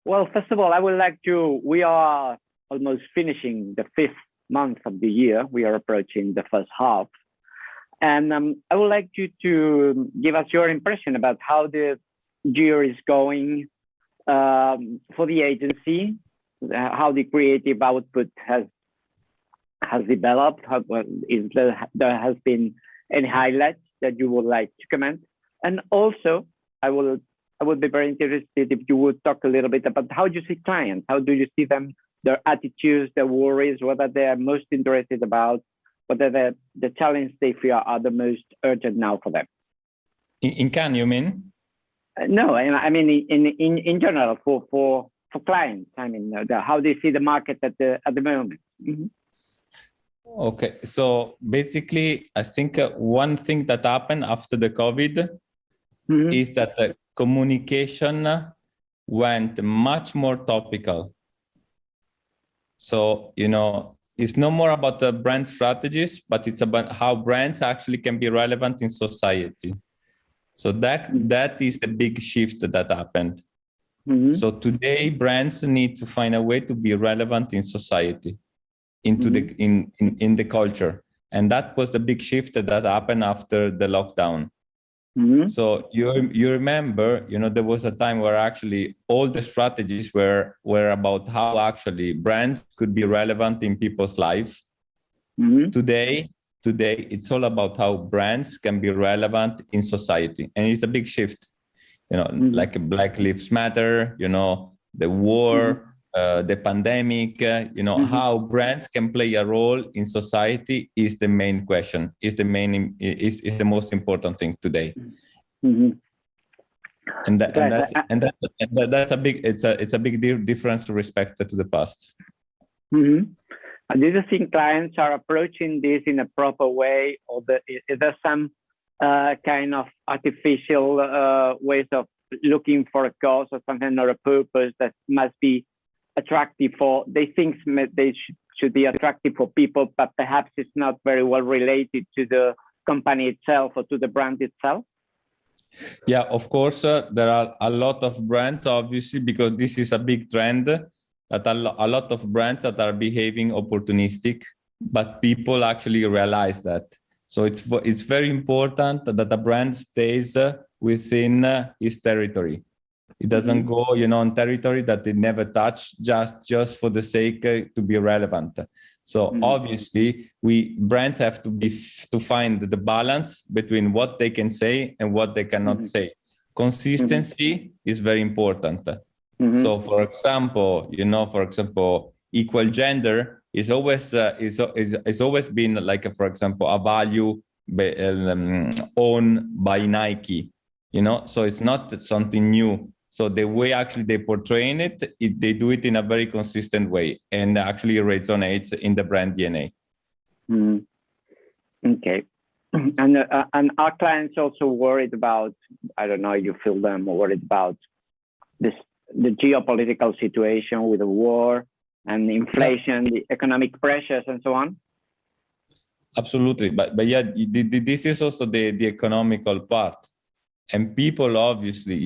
Well, first of all, I would like to, we are almost finishing the fifth month of the year. We are approaching the first half. And I would like you to give us your impression about how the year is going for the agency, how the creative output has developed, there has been any highlights that you would like to comment. And also, I would be very interested if you would talk a little bit about how do you see clients, how do you see them, their attitudes, their worries, what are they most interested about, what are the challenges they feel are the most urgent now for them. In Cannes, you mean? No, I mean in general for clients. I mean, how they see the market at the moment. Mm-hmm. Okay, so basically, I think one thing that happened after the COVID is that the communication went much more topical. So, it's no more about the brand strategies, but it's about how brands actually can be relevant in society. So that is the big shift that happened. Mm-hmm. So today, brands need to find a way to be relevant in society, into in the culture, and that was the big shift that happened after the lockdown. Mm-hmm. So you remember, there was a time where actually all the strategies were about how actually brands could be relevant in people's life. Mm-hmm. Today it's all about how brands can be relevant in society, and it's a big shift. Like Black Lives Matter, the war, the pandemic, how brands can play a role in society is the main question, is the most important thing today. Mm-hmm. And that's a big, it's a big difference with respect to the past. Mm-hmm. And do you think clients are approaching this in a proper way, or is there some kind of artificial ways of looking for a cause or something or a purpose that must be attractive they think they should be attractive for people, but perhaps it's not very well related to the company itself or to the brand itself? Yeah, of course, there are a lot of brands, obviously, because this is a big trend, that a lot of brands that are behaving opportunistic, but people actually realize that. So it's very important that the brand stays within its territory. It doesn't go, on territory that it never touched just for the sake to be relevant. So obviously, brands have to find the balance between what they can say and what they cannot say. Consistency is very important. So, for example, equal gender is always been like, for example, a value owned by Nike. So it's not something new. So the way actually they portray they do it in a very consistent way, and actually resonates in the brand DNA. Okay. And our clients also worried about, I don't know, you feel them worried about the geopolitical situation with the war and inflation, the economic pressures and so on? Absolutely. But yeah, this is also the economical part. And people, obviously,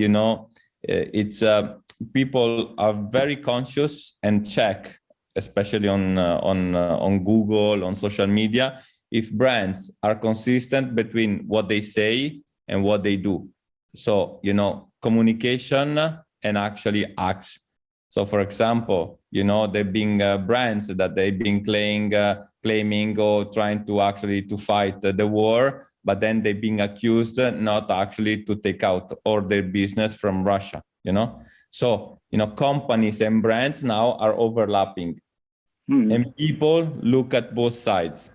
people are very conscious and check, especially on Google, on social media, if brands are consistent between what they say and what they do. So, communication and actually acts. So, for example, there being brands that they've been claiming or trying to actually to fight the war, but then they're being accused not actually to take out all their business from Russia, So, companies and brands now are overlapping. And people look at both sides,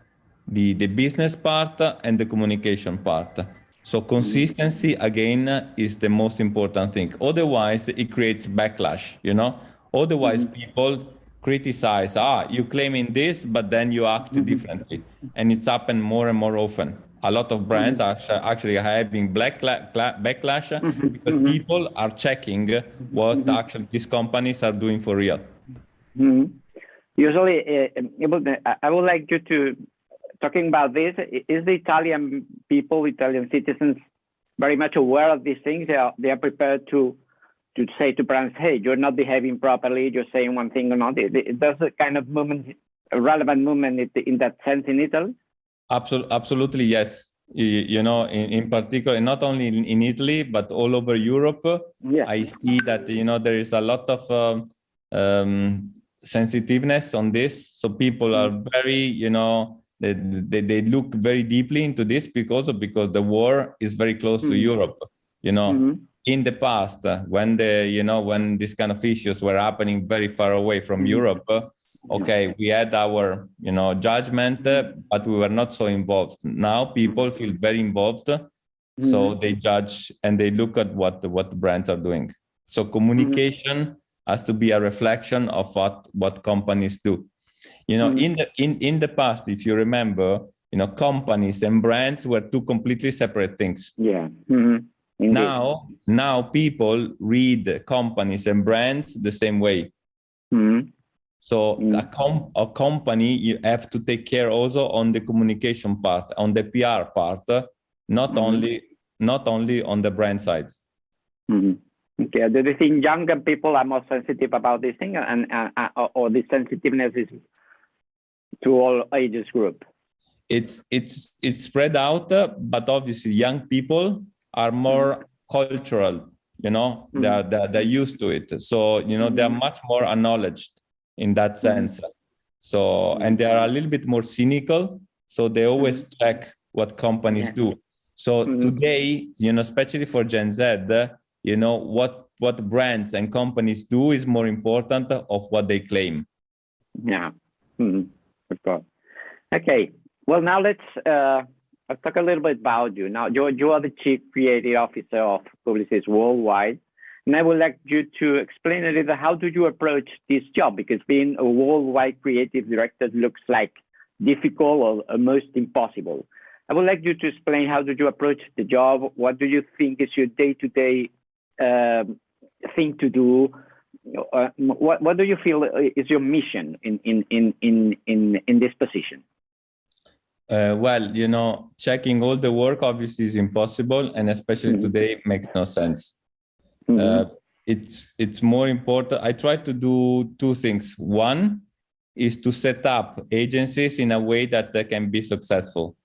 the business part and the communication part. So consistency, again, is the most important thing. Otherwise, it creates backlash, Otherwise, people criticize, you're claiming this, but then you act differently. And it's happened more and more often. A lot of brands are actually having backlash because people are checking what actually these companies are doing for real. Usually, I would like you to, talking about this, is the Italian people, Italian citizens, very much aware of these things? They are prepared to to say to brands, hey, you're not behaving properly, you're saying one thing or not? Does a kind of movement, a relevant movement in that sense in Italy? Absolutely, yes. You know, in particular, not only in Italy, but all over Europe, Yeah. I see that, you know, there is a lot of sensitiveness on this. So people are very, you know, they look very deeply into this because the war is very close to Europe. You know, in the past, when when these kind of issues were happening very far away from Europe, okay, we had our, you know, judgment, but we were not so involved. Now people feel very involved, so they judge and they look at what the brands are doing. So communication has to be a reflection of what companies do. You know, in the past, if you remember, you know, companies and brands were two completely separate things. Yeah. Now people read companies and brands the same way. So a company, you have to take care also on the communication part, on the PR part, not only on the brand sides. Okay. Do you think younger people are more sensitive about this thing, or the sensitiveness is to all ages group? It's spread out, but obviously young people are more cultural. You know, they're used to it, so you know they're much more acknowledged in that sense. So and they are a little bit more cynical, so they always check what companies do. So today, you know, especially for Gen Z, you know, what brands and companies do is more important of what they claim. Yeah, of course. Okay, well, now let's talk a little bit about you. Now, you are the Chief Creative Officer of Publicis worldwide, and I would like you to explain a little how do you approach this job, because being a worldwide creative director looks like difficult or almost impossible. I would like you to explain how do you approach the job. What do you think is your day-to-day thing to do? What do you feel is your mission in this position? Well, you know, checking all the work obviously is impossible, and especially today makes no sense. It's more important. I try to do two things. One is to set up agencies in a way that they can be successful,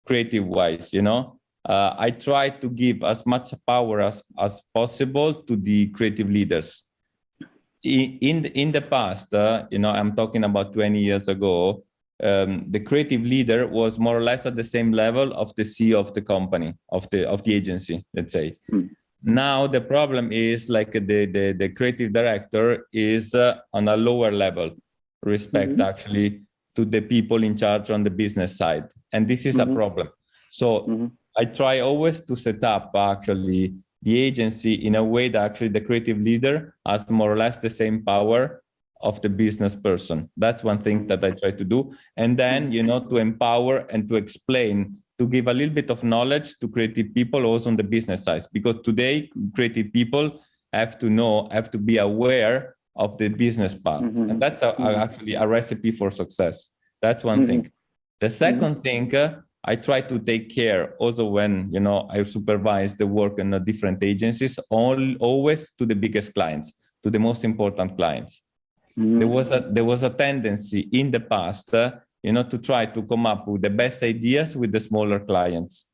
creative-wise. You know, I try to give as much power as possible to the creative leaders. In the past, you know, I'm talking about 20 years ago. The creative leader was more or less at the same level of the CEO of the company, of the agency, let's say. Now the problem is like the creative director is on a lower level respect actually to the people in charge on the business side, and this is a problem. So I try always to set up actually the agency in a way that actually the creative leader has more or less the same power of the business person. That's one thing that I try to do. And then, you know, to empower and to explain, to give a little bit of knowledge to creative people also on the business side. Because today, creative people have to be aware of the business part. And that's actually a recipe for success. That's one thing. The second thing, I try to take care also when, you know, I supervise the work in the different agencies, always to the biggest clients, to the most important clients. There was a tendency in the past, you know, to try to come up with the best ideas with the smaller clients.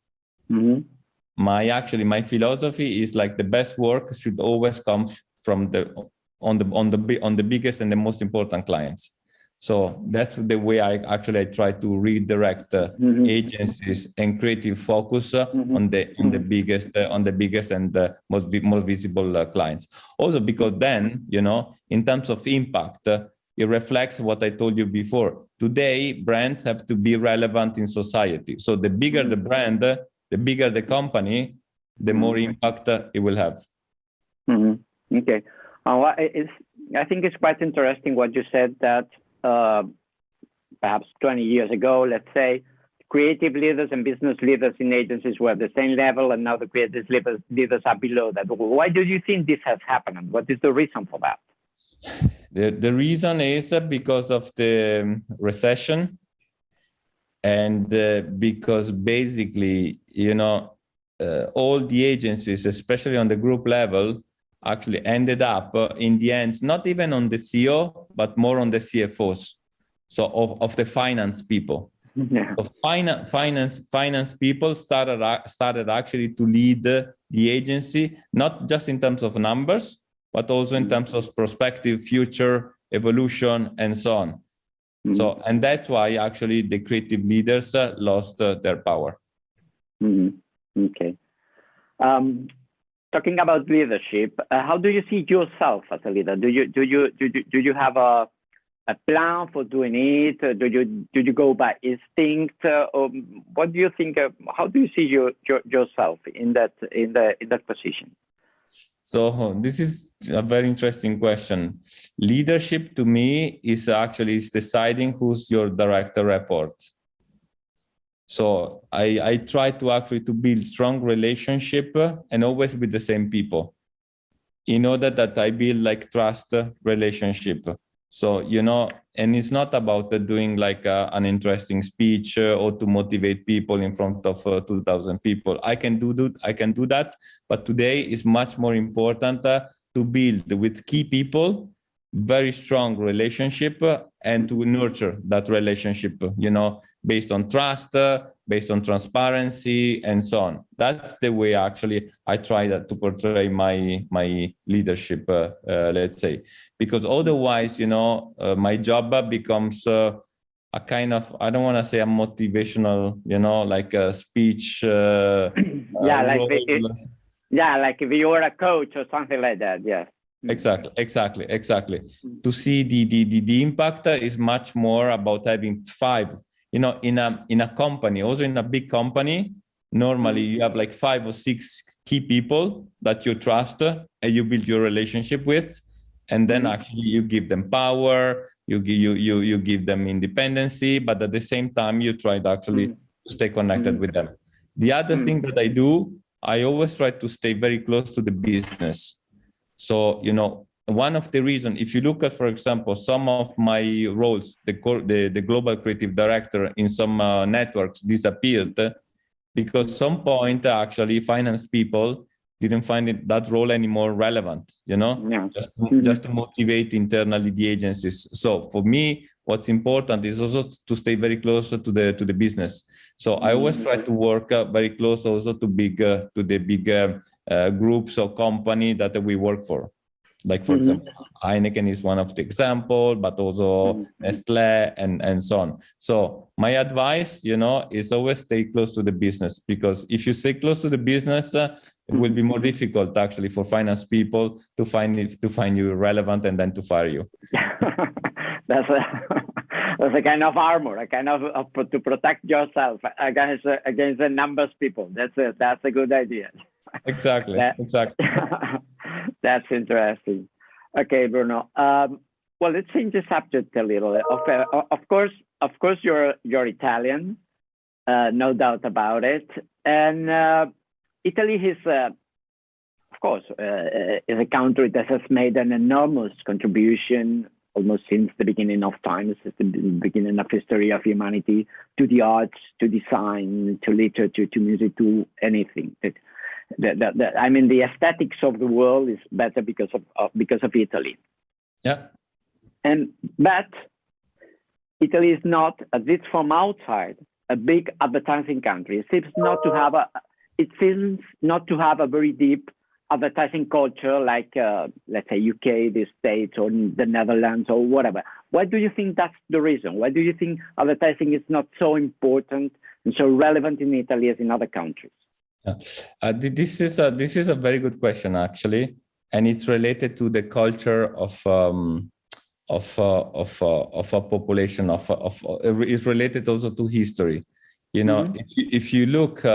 My philosophy is like the best work should always come from on the biggest and the most important clients. So that's the way I try to redirect agencies and creative focus on the biggest and the most visible clients. Also because then, you know, in terms of impact, it reflects what I told you before. Today, brands have to be relevant in society. So the bigger the brand, the bigger the company, the more impact it will have. Okay. I think it's quite interesting what you said, that perhaps 20 years ago, let's say, creative leaders and business leaders in agencies were at the same level, and now the creative leaders are below that. Why do you think this has happened, and what is the reason for that? The reason is because of the recession, and because basically, you know, all the agencies, especially on the group level, actually ended up in the ends, not even on the CEO, but more on the CFOs, so of the finance people. Yeah. So finance people started actually to lead the agency, not just in terms of numbers, but also in terms of perspective, future, evolution, and so on. So, and that's why actually the creative leaders lost their power. Okay. Talking about leadership, how do you see yourself as a leader? Do you have a plan for doing it? Do you go by instinct? Or what do you think? How do you see yourself in that position? So this is a very interesting question. Leadership to me is deciding who's your direct report. So I try to actually to build strong relationship and always with the same people, in order that I build like trust relationship. So, you know, and it's not about doing like an interesting speech or to motivate people in front of 2,000 people. I can do that, but today is much more important to build with key people very strong relationship and to nurture that relationship, you know, based on trust, based on transparency, and so on. That's the way actually I try to portray my leadership, let's say, because otherwise, you know, my job becomes a kind of, I don't want to say a motivational, you know, like a speech. Like if you were a coach or something like that. Yeah. Exactly. To see the impact is much more about having five, you know, in a company, also in a big company, normally you have like 5 or 6 key people that you trust and you build your relationship with, and then actually you give them power, you give them independency, but at the same time you try to actually stay connected with them. The other thing that I do, I always try to stay very close to the business. So, you know, one of the reasons, if you look at, for example, some of my roles, the global creative director in some networks disappeared because some point actually finance people didn't find that role anymore relevant, you know, just to motivate internally the agencies. So for me, what's important is also to stay very close to the business. So I always try to work very close also to the big groups or company that we work for. Like, for example, Heineken is one of the example, but also Nestlé and so on. So my advice, you know, is always stay close to the business, because if you stay close to the business, it will be more difficult actually for finance people to find you relevant and then to fire you. That's a kind of armor, a kind of to protect yourself against the numbers people. That's a good idea. Exactly. That's interesting. Okay, Bruno. Well, let's change the subject a little. Of course, you're Italian, no doubt about it. And Italy is, of course, is a country that has made an enormous contribution almost since the beginning of time, since the beginning of history of humanity, to the arts, to design, to literature, to music, to anything. I mean, the aesthetics of the world is better because of Italy. Yeah. But Italy is not, at least from outside, a big advertising country. It seems not to have a very deep advertising culture like, let's say, UK, the States, or the Netherlands, or whatever. Why do you think that's the reason? Why do you think advertising is not so important and so relevant in Italy as in other countries? This is a very good question, actually, and it's related to the culture of a population. It's related also to history. You know, if you look,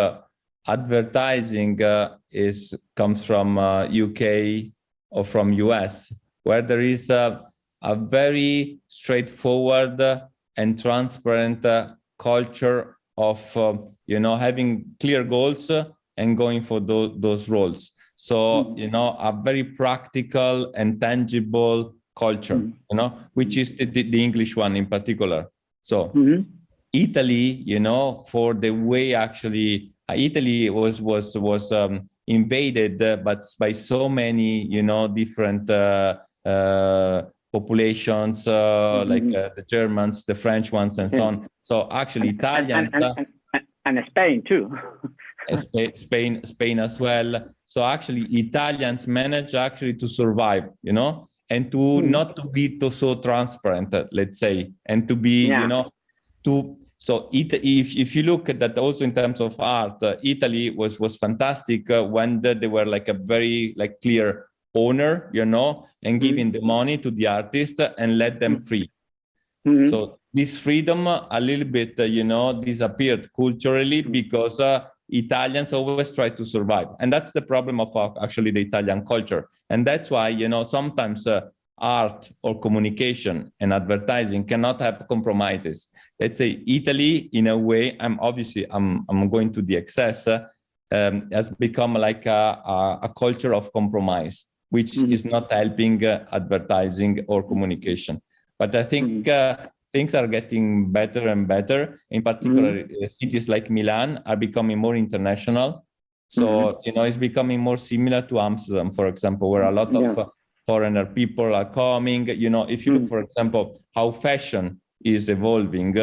advertising comes from UK or from US, where there is a very straightforward and transparent culture of you know, having clear goals and going for those roles. So you know, a very practical and tangible culture, you know, which is the English one in particular. So Italy, you know, for the way actually Italy was invaded, but by so many, different populations, like the Germans, the French ones, and so on. So actually, Italians and Spain too. Spain as well. So actually, Italians manage actually to survive, and to not to be so transparent, let's say, and to be, So if you look at that also in terms of art, Italy was fantastic when they were like a very clear owner, and giving the money to the artist and let them free. So this freedom a little bit, disappeared culturally because Italians always try to survive. And that's the problem of actually the Italian culture. And that's why, sometimes art or communication and advertising cannot have compromises. Let's say Italy, in a way, I'm going to the excess, has become like a culture of compromise, which is not helping advertising or communication. But I think things are getting better and better. In particular, cities like Milan are becoming more international. So, it's becoming more similar to Amsterdam, for example, where a lot of foreigner people are coming. If you look, for example, how fashion is evolving,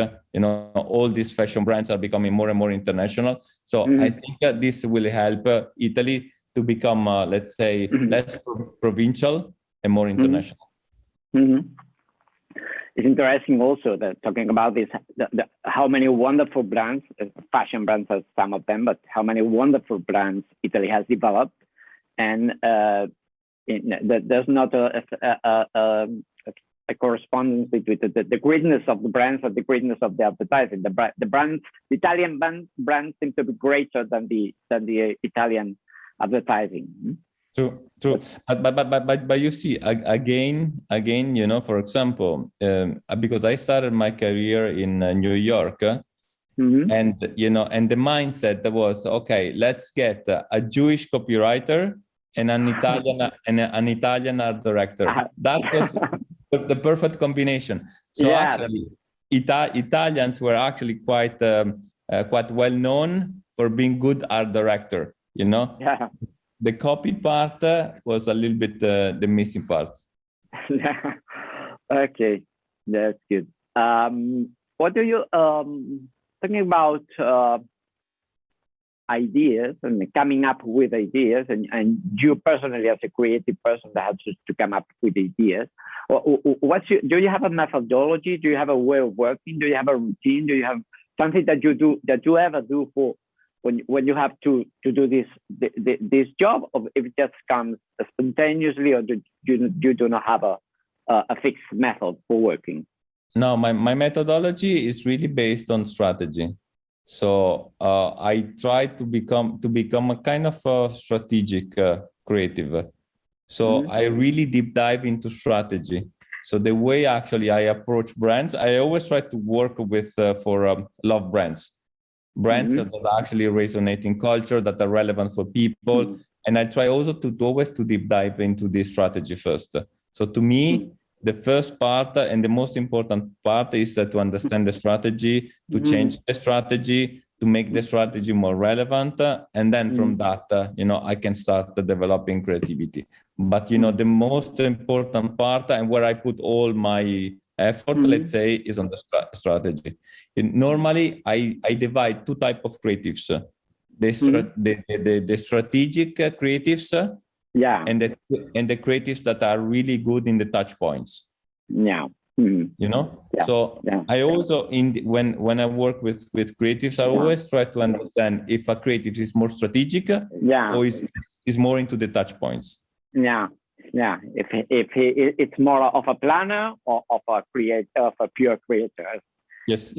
all these fashion brands are becoming more and more international. So I think that this will help Italy to become, let's say, less provincial and more international. It's interesting also that talking about this, how many wonderful brands, fashion brands are some of them, but how many wonderful brands Italy has developed. And there's not a correspondence between the greatness of the brands and the greatness of the advertising. The Italian brands seem to be greater than the Italian advertising. True. But you see, again, for example, because I started my career in New York, and and the mindset was, okay, let's get a Jewish copywriter and an Italian art director. That was the perfect combination. So actually, Italians were actually quite well known for being good art director. The copy part was a little bit the missing part. Okay, that's good. What do you talking about ideas and coming up with ideas, and you personally as a creative person that has to come up with ideas? Do you have a methodology? Do you have a way of working? Do you have a routine? Do you have something that you ever do for when you have to do this job, or if it just comes spontaneously, or you do not have a fixed method for working? No, my methodology is really based on strategy. So I try to become a kind of a strategic creative. So I really deep dive into strategy. So the way actually I approach brands, I always try to work with for love brands that actually resonate in culture, that are relevant for people. And I try also to always to deep dive into this strategy first. So to me, the first part and the most important part is to understand the strategy, to change the strategy, to make the strategy more relevant. And then from that, I can start developing creativity. But, the most important part, and where I put all my effort, let's say, is on the strategy. Normally, I divide two types of creatives: the strategic creatives, and the creatives that are really good in the touch points. So I also when I work with creatives, I always try to understand if a creative is more strategic or is more into the touch points. If it's more of a planner or of a pure creator. Yes.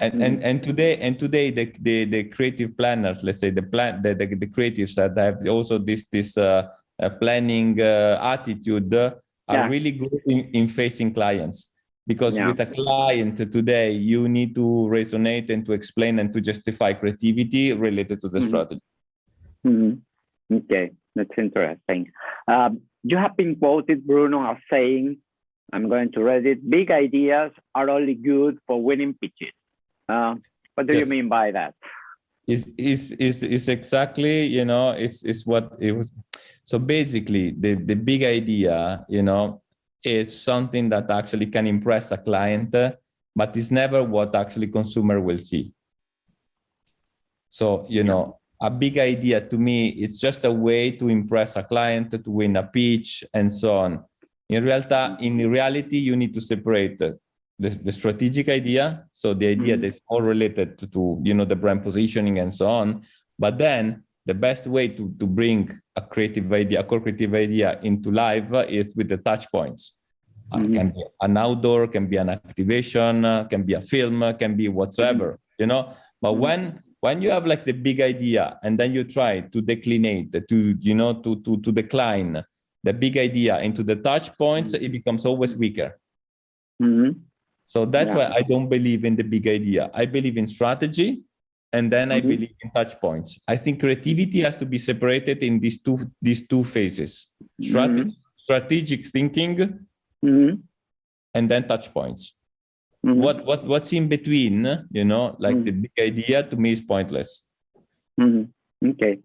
And today the creative planners, let's say the creatives that have also this planning attitude are really good in facing clients, because with a client today you need to resonate and to explain and to justify creativity related to the strategy. Okay, that's interesting. You have been quoted, Bruno, as saying, I'm going to read it, big ideas are only good for winning pitches. What do you mean by that? is exactly, you know, is what it was. So basically, the big idea, you know, is something that actually can impress a client, but it's never what actually consumer will see. So, you know, a big idea to me, it's just a way to impress a client, to win a pitch, and so on. In reality, you need to separate the strategic idea, so the idea that's all related to, you know, the brand positioning and so on. But then the best way to bring a creative idea, a core creative idea into life is with the touch points. Can be an outdoor, can be an activation, can be a film, can be whatsoever, you know. But when you have like the big idea and then you try to declinate, to, you know, to decline the big idea into the touch points, it becomes always weaker. So that's why I don't believe in the big idea. I believe in strategy, and then I believe in touch points. I think creativity has to be separated in these two phases: strategic thinking, and then touch points. What's in between, you know, like the big idea, to me is pointless. Okay.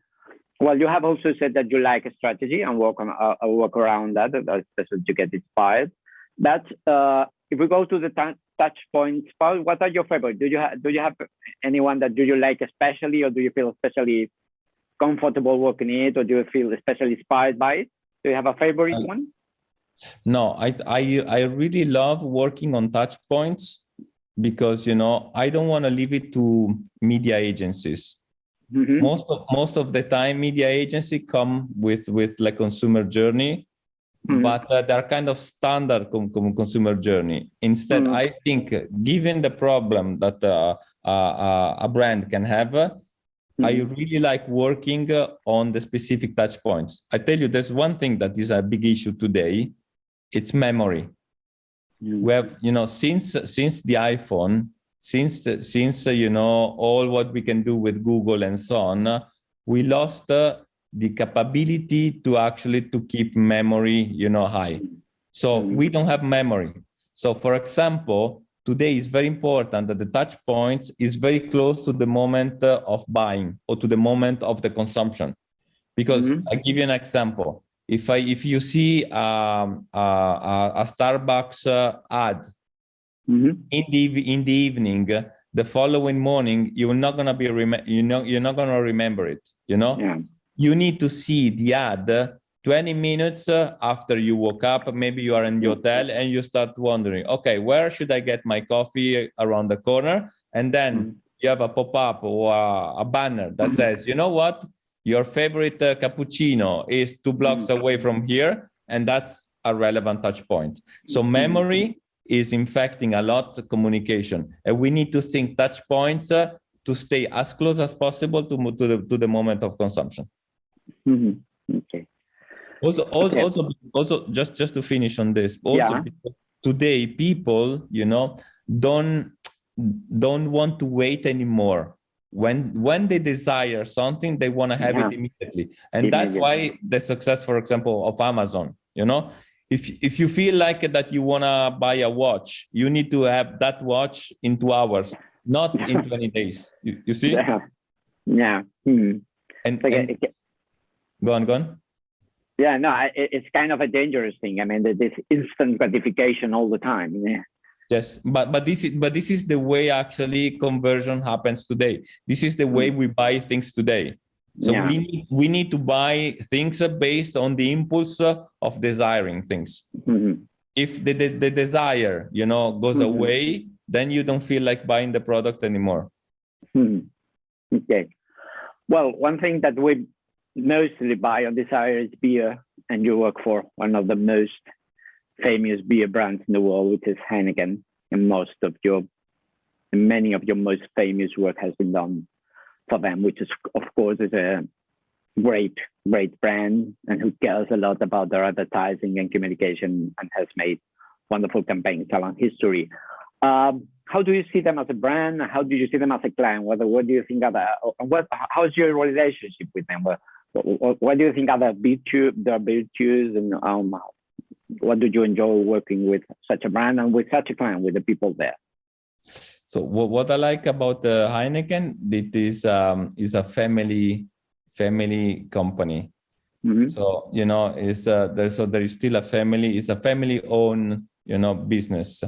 Well, you have also said that you like a strategy and work around that, especially to get inspired. But if we go to the touch points, Paul, what are your favorite? Do you have anyone that you like especially, or do you feel especially comfortable working it, or do you feel especially inspired by it? Do you have a favorite one? No, I really love working on touch points because, you know, I don't want to leave it to media agencies. Most of the time, media agency come with like consumer journey, but they're kind of standard consumer journey. Instead, I think given the problem that a brand can have, I really like working on the specific touch points. I tell you, there's one thing that is a big issue today. It's memory. We have, you know, since the iPhone, since you know, all what we can do with Google and so on, we lost the capability to actually to keep memory, you know, high. So we don't have memory. So for example, today is very important that the touch points is very close to the moment of buying or to the moment of the consumption. Because I give you an example. If you see a Starbucks ad in the evening, the following morning, you're not gonna be you're not gonna remember it. You know, you need to see the ad 20 minutes after you woke up. Maybe you are in the hotel and you start wondering, okay, where should I get my coffee around the corner? And then you have a pop-up or a banner that says, you know what? Your favorite cappuccino is 2 blocks away from here, and that's a relevant touch point. So memory is infecting a lot of communication, and we need to think touch points to stay as close as possible to the moment of consumption. Okay. Also, just to finish on this. Today, people, you know, don't want to wait anymore. When they desire something, they want to have it immediately. And that's why the success, for example, of Amazon, you know, if you feel like that you want to buy a watch, you need to have that watch in 2 hours, not in 20 days. You see? And go on. Yeah, no, it's kind of a dangerous thing. I mean, this instant gratification all the time. Yes, but this is the way actually conversion happens today. This is the way we buy things today. So we need to buy things based on the impulse of desiring things. If the desire, you know, goes away, then you don't feel like buying the product anymore. Okay. Well, one thing that we mostly buy on desire is beer, and you work for one of the most famous beer brands in the world, which is Heineken, and many of your most famous work has been done for them, which is, of course, is a great brand, and who cares a lot about their advertising and communication, and has made wonderful campaigns along history. How do you see them as a brand? How do you see them as a client? What do you think of how's your relationship with them? What do you think are their virtues, and what did you enjoy working with such a brand and with such a client, with the people there? So what I like about Heineken, it is a family company. Mm-hmm. So there is still a family. It's a family-owned business,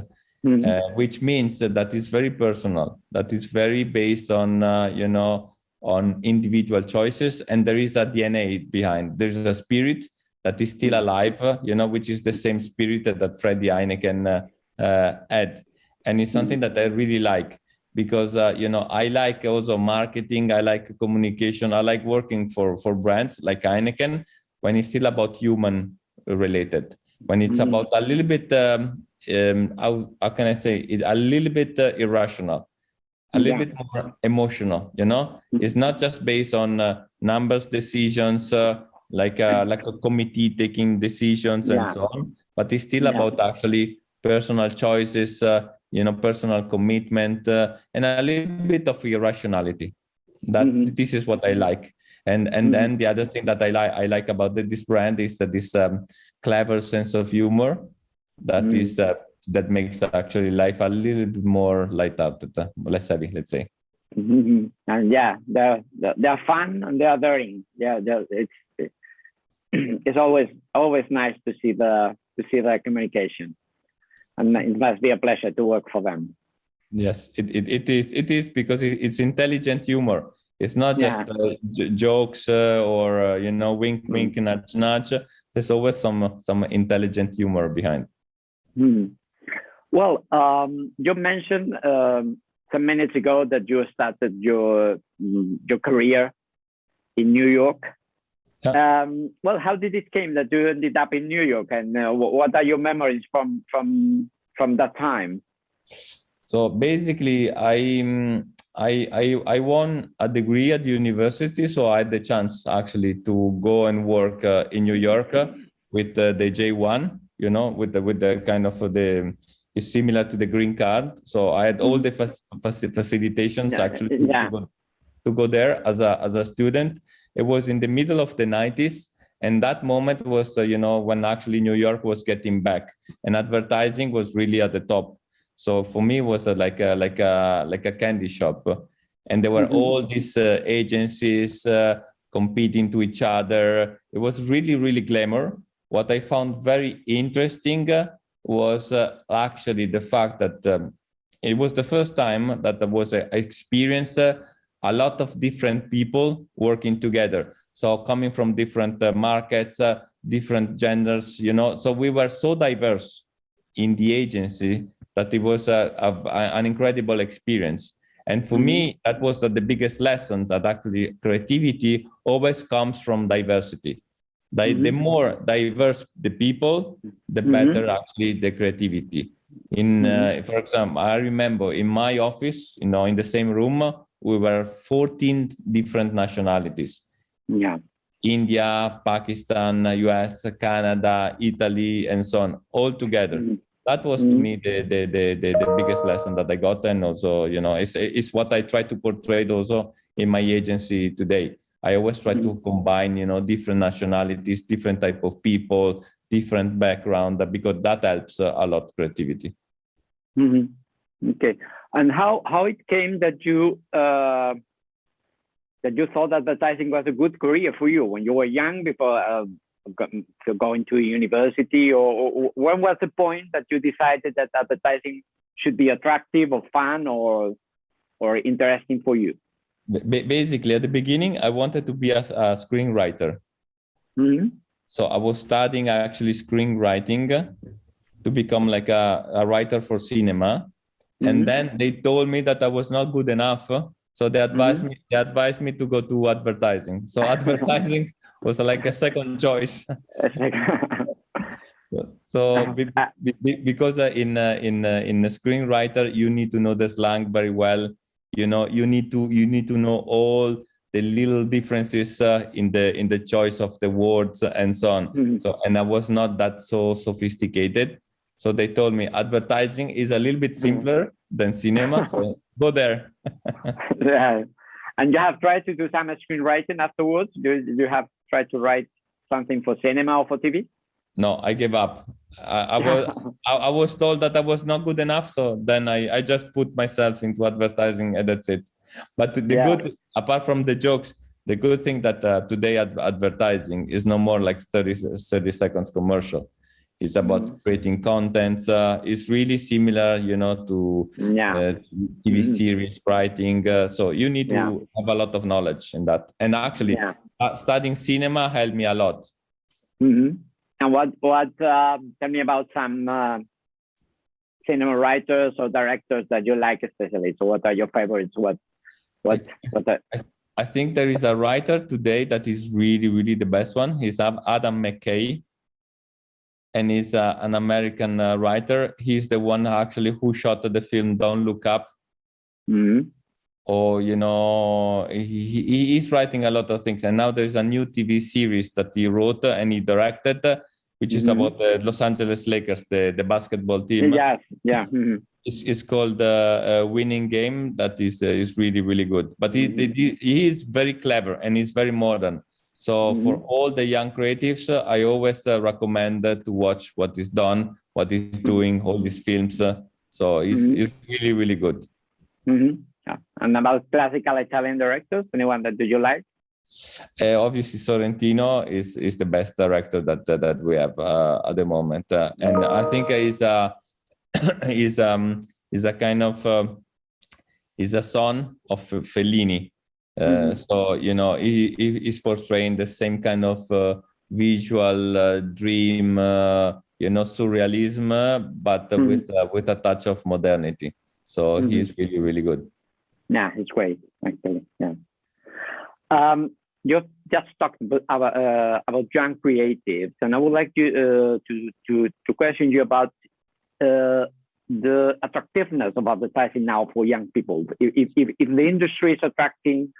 which means that is very personal. That is very based on on individual choices, and there is a DNA behind. There's a spirit that is still alive, which is the same spirit that Freddie Heineken had. And it's something that I really like because, I like also marketing. I like communication. I like working for brands like Heineken when it's still about human related, when it's about a little bit, how can I say, it's a little bit irrational, a little bit more emotional, It's not just based on numbers, decisions, like a committee taking decisions and so on, but it's still about actually personal choices, personal commitment, and a little bit of irrationality. That this is what I like. And then the other thing that I like about this brand is that this clever sense of humor that is that makes actually life a little bit more lighthearted, less heavy, let's say. And they're fun and they're daring. It's always nice to see the communication, and it must be a pleasure to work for them. Yes, it is because it's intelligent humor. It's not just jokes or wink, wink, nudge, nudge. There's always some intelligent humor behind. Well, you mentioned some minutes ago that you started your career in New York. Well, how did it came that you ended up in New York, and what are your memories from that time? So basically, I won a degree at the university, so I had the chance actually to go and work in New York with the J1, with the kind of it's similar to the green card. So I had all the facilitations actually to go there as a student. It was in the middle of the 90s, and that moment was when actually New York was getting back, and advertising was really at the top. So for me, it was like a candy shop, and there were all these agencies competing to each other. It was really, really glamour. What I found very interesting was actually the fact that it was the first time that there was I experienced a lot of different people working together. So coming from different markets, different genders, so we were so diverse in the agency that it was an incredible experience. And for me, that was the biggest lesson, that actually creativity always comes from diversity. The more diverse the people, the better actually the creativity. For example, I remember in my office, in the same room, we were 14 different nationalities. India, Pakistan, US, Canada, Italy, and so on, all together. That was to me the biggest lesson that I got, and also it's what I try to portray also in my agency today. I always try to combine different nationalities, different type of people, different background, because that helps a lot creativity. Okay, and how it came that you thought advertising was a good career for you when you were young, before going to university, or when was the point that you decided that advertising should be attractive or fun or interesting for you? Basically, at the beginning, I wanted to be a screenwriter. So I was studying actually screenwriting to become like a writer for cinema. And then they told me that I was not good enough. So they advised me to go to advertising. So advertising was like a second choice. So because in a screenwriter, you need to know the slang very well. You need to know all the little differences in the choice of the words and so on. So, and I was not that so sophisticated. So they told me advertising is a little bit simpler than cinema. So go there. And you have tried to do some screenwriting afterwards? Do you have tried to write something for cinema or for TV? No, I gave up. I was told that I was not good enough, so then I just put myself into advertising, and that's it. But the good, apart from the jokes, the good thing that today advertising is no more like 30 seconds commercial. It's about creating content. It's really similar, to TV series writing. So you need to have a lot of knowledge in that. And actually, studying cinema helped me a lot. And tell me about some cinema writers or directors that you like especially. So what are your favorites? I think there is a writer today that is really, really the best one. He's Adam McKay, and he's an American writer. He's the one actually who shot the film Don't Look Up. Or, he is writing a lot of things. And now there's a new TV series that he wrote and he directed, which is about the Los Angeles Lakers, the basketball team. It's called Winning Game. That is really, really good. But he is very clever and he's very modern. So for all the young creatives, I always recommend to watch what is done, what he's doing, all these films. So it's really, really good. And about classical Italian directors, anyone that do you like? Obviously, Sorrentino is the best director that we have at the moment, and I think he's a kind of he's a son of Fellini. So he's portraying the same kind of visual dream, surrealism, but with a touch of modernity. So he's really, really good. Yeah, it's great actually. Yeah. You just talked about young creatives, and I would like to question you about the attractiveness of advertising now for young people. If the industry is attracting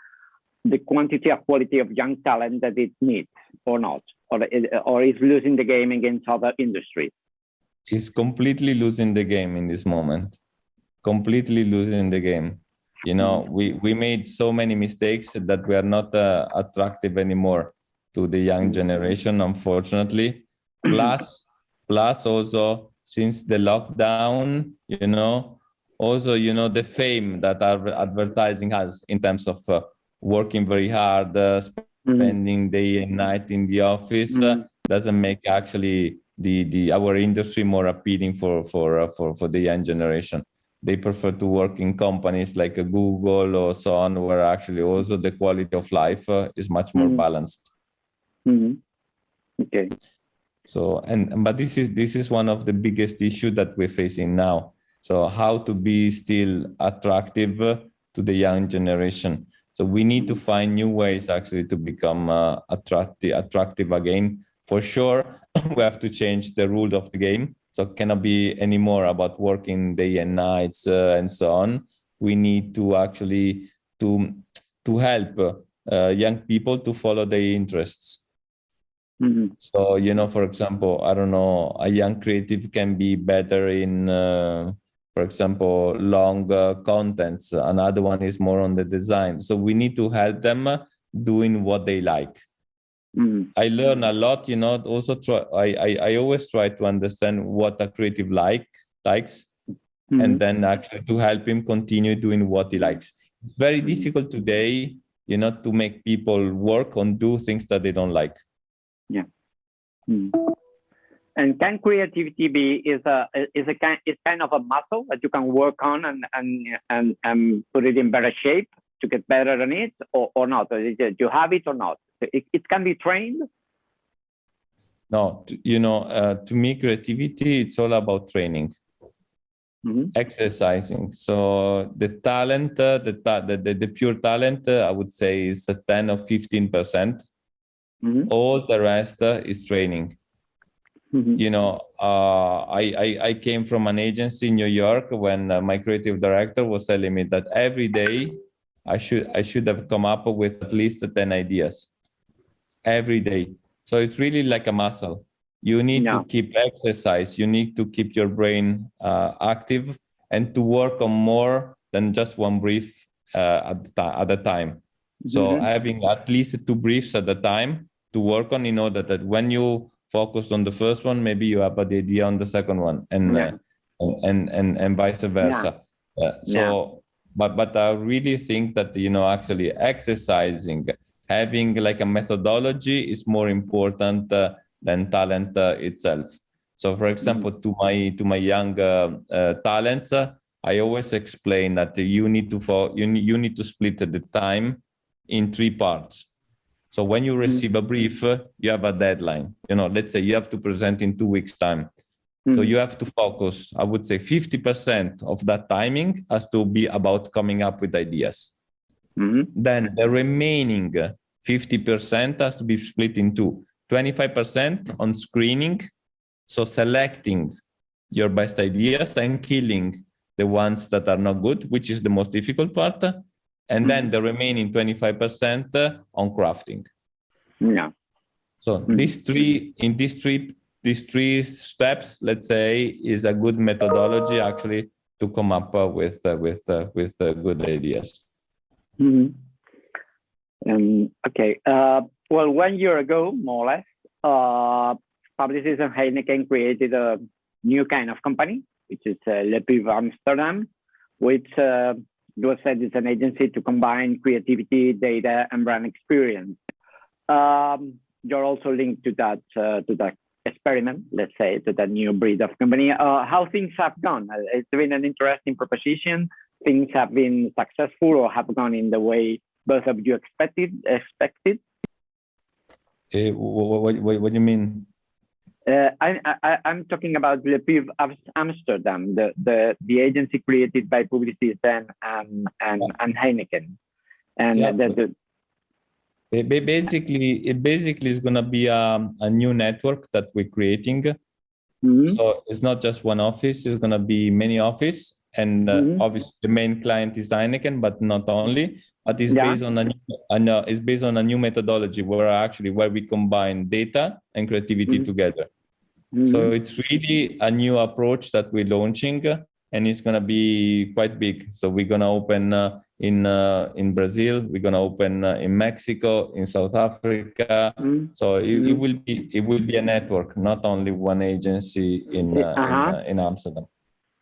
the quantity or quality of young talent that it needs, or not, or is losing the game against other industries. It's completely losing the game in this moment. Completely losing the game. We made so many mistakes that we are not attractive anymore to the young generation, unfortunately. Plus also, since the lockdown, also, the fame that our advertising has in terms of working very hard, spending day and night in the office, doesn't make actually our industry more appealing for the young generation. They prefer to work in companies like a Google or so on, where actually also the quality of life is much more balanced. Okay. So, but this is one of the biggest issues that we're facing now. So how to be still attractive to the young generation. So we need to find new ways actually to become attractive again. For sure, we have to change the rules of the game. So it cannot be anymore about working day and nights and so on. We need to actually to help young people to follow their interests. So, for example, I don't know, a young creative can be better in, for example, long contents. Another one is more on the design. So we need to help them doing what they like. I learn a lot, also I always try to understand what a creative likes, and then actually to help him continue doing what he likes. It's very difficult today, to make people work on do things that they don't like. Yeah. And can creativity be is kind of a muscle that you can work on and put it in better shape to get better on it, or not? Do you have it or not? It can be trained? No, to me, creativity, it's all about training, exercising. So the talent, the pure talent, I would say is 10 or 15%. All the rest is training. I came from an agency in New York when my creative director was telling me that every day I should have come up with at least 10 ideas. Every day. So it's really like a muscle. You need to keep exercise. You need to keep your brain active and to work on more than just one brief at a time. So having at least 2 briefs at a time to work on in order that when you focus on the first one, maybe you have the idea on the second one, and vice versa. But I really think that, you know, actually exercising, having like a methodology is more important than talent itself. So, for example, to my young talents, I always explain that you need to split the time in 3 parts. So when you receive a brief, you have a deadline. You know, let's say you have to present in 2 weeks' time. So you have to focus, I would say 50% of that timing has to be about coming up with ideas. Then the remaining 50% has to be split into 25% on screening. So selecting your best ideas and killing the ones that are not good, which is the most difficult part. And then the remaining 25% on crafting. So these three steps, let's say, is a good methodology actually to come up with good ideas. Okay. Well, 1 year ago, more or less, Publicis and Heineken created a new kind of company, which is Le Pub Amsterdam, which was said is an agency to combine creativity, data, and brand experience. You're also linked to that experiment, let's say, to that new breed of company. How things have gone? It's been an interesting proposition. Things have been successful or have gone in the way both of you expected? What do you mean? I'm talking about Le Pub Amsterdam, the agency created by Publicis and Heineken, and it basically is going to be a new network that we're creating. So it's not just one office; it's going to be many offices. And obviously, the main client is Heineken, but not only. But it's based on a new methodology where we combine data and creativity together. So it's really a new approach that we're launching, and it's going to be quite big. So we're going to open in Brazil, we're going to open in Mexico, in South Africa. So it will be a network, not only one agency in Amsterdam.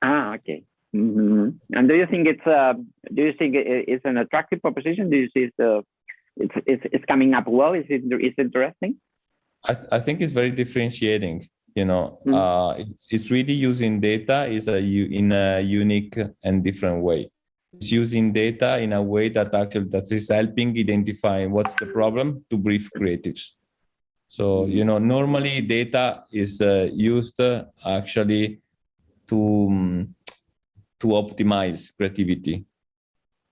Okay. And do you think it's an attractive proposition? Do you see it's coming up well? Is it interesting? I think it's very differentiating. You know, it's really using data in a unique and different way. It's using data in a way that is helping identify what's the problem to brief creatives. So, you know, normally data is used actually to optimize creativity,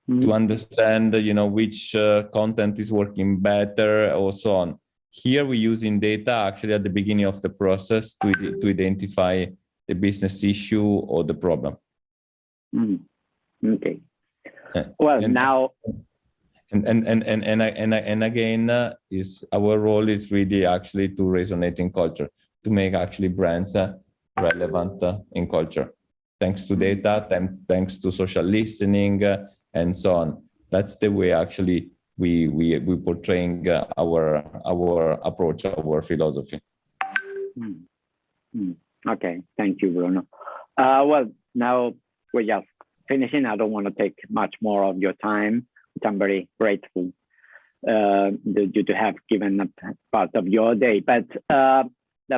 to understand, you know, which content is working better or so on. Here we're using data actually at the beginning of the process to identify the business issue or the problem. Okay. Well, now. And again, is our role is really actually to resonate in culture, to make actually brands relevant in culture. Thanks to data, thanks to social listening, and so on. That's the way actually we portraying our approach, our philosophy. Okay, thank you, Bruno. Well, now we're just finishing. I don't want to take much more of your time, which I'm very grateful you to have given a part of your day. But the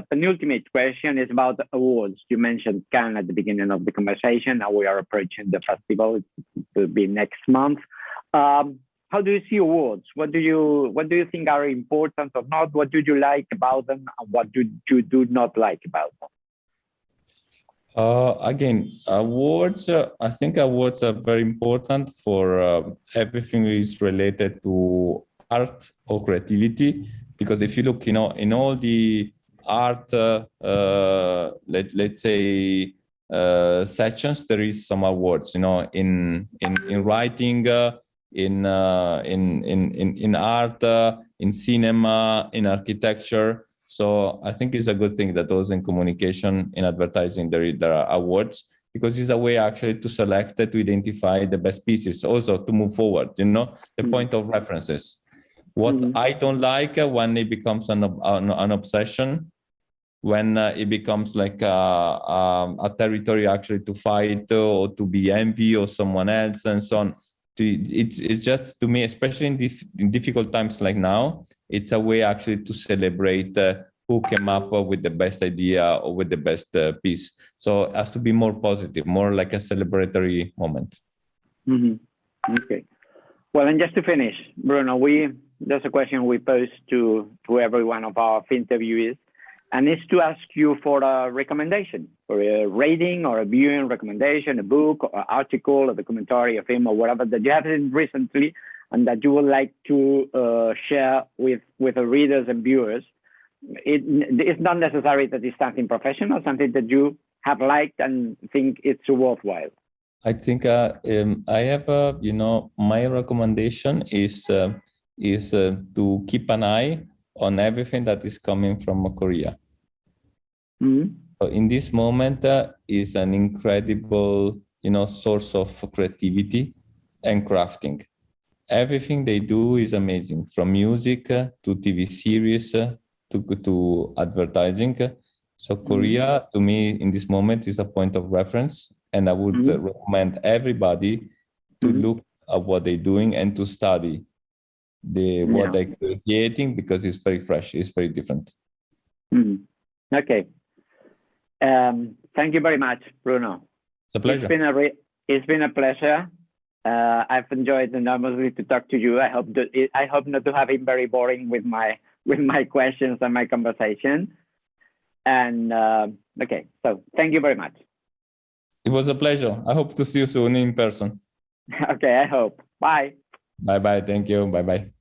penultimate question is about the awards. You mentioned Cannes at the beginning of the conversation. Now we are approaching the festival. It will be next month. How do you see awards? What do you think are important or not? What do you like about them? And what do you do not like about them? Again, awards. I think awards are very important for everything is related to art or creativity. Because if you look, you know, in all the art, let's say sections, there is some awards. You know, in writing. In art, in cinema, in architecture. So I think it's a good thing that also in communication, in advertising, there are awards, because it's a way actually to select, to identify the best pieces, also to move forward, you know, the point of references. What I don't like when it becomes an obsession when it becomes like a territory actually to fight or to be envy or someone else and so on. It's just, to me, especially in difficult times like now, it's a way actually to celebrate who came up with the best idea or with the best piece. So it has to be more positive, more like a celebratory moment. Mm-hmm. Okay. Well, and just to finish, Bruno, there's a question we pose to every one of our interviewees, and it's to ask you for a recommendation, for a rating or a viewing recommendation, a book or article, a documentary, a film, or whatever that you have seen recently and that you would like to share with the readers and viewers. It's not necessary that it's something professional, something that you have liked and think it's worthwhile. I think I have, my recommendation is to keep an eye on everything that is coming from Korea. Mm-hmm. So in this moment is an incredible, source of creativity and crafting. Everything they do is amazing, from music to TV series to advertising. So Korea, to me, in this moment, is a point of reference, and I would recommend everybody to look at what they're doing and to study what they're creating, because it's very fresh, it's very different. Okay. Thank you very much, Bruno. It's a pleasure. It's been a pleasure. I've enjoyed enormously to talk to you. I hope not to have it very boring with my questions and my conversation. And okay, so thank you very much. It was a pleasure. I hope to see you soon in person. Okay, I hope. Bye. Bye-bye. Thank you. Bye-bye.